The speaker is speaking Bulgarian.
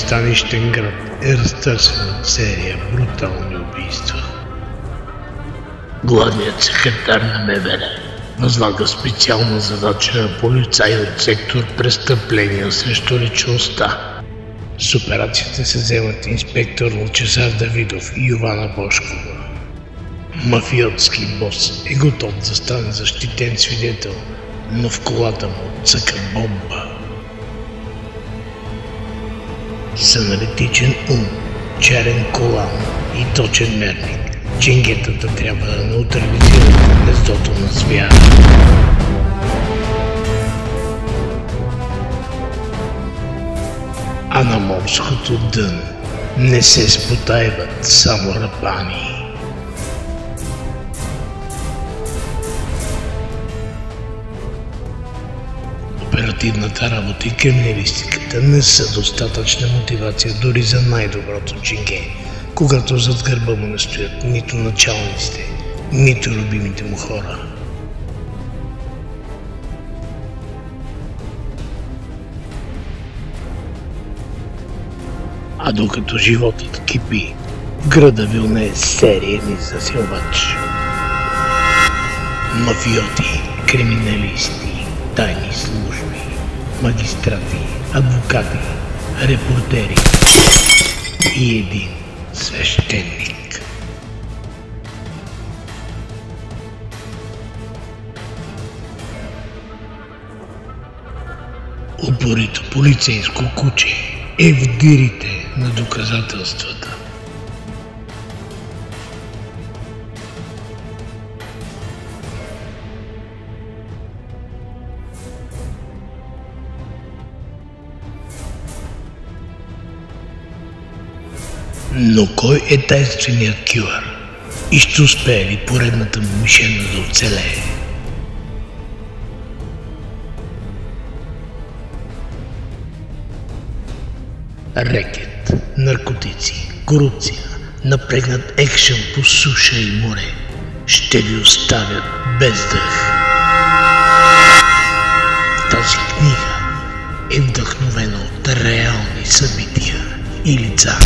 пристанищен град е разтърсен от серия брутални убийства. Главният секретар на МВР възлага специална задача на полицаи от сектор престъпления срещу личността. С операцията се вземат инспектор Лъчезар Давидов и Йована Божкова. Мафиотски бос е готов да стане защитен свидетел, но в колата му цъка бомба. С аналитичен ум, черен колан и точен мерник, ченгетата трябва да неутрализират гнездото на звяра. А на морското дъно не се спотайват само рапани. Оперативната работа и криминалистиката не са достатъчна мотивация дори за най-доброто ченге, когато зад гърба му не стоят нито началниците, нито любимите му хора. А докато животът кипи, в града вилнее сериен засилвач. Мафиоти, криминалисти, тайни служби, магистрати, адвокати, репортери и един свещеник. Упорито полицейско куче е в дирите на доказателствата. Но кой е тайнственият килър? И ще успее ли поредната му мишена да оцелее? Рекет, наркотици, корупция, напрегнат екшън по суша и море ще ви оставят без дъх. Тази книга е вдъхновена от реални събития и лица.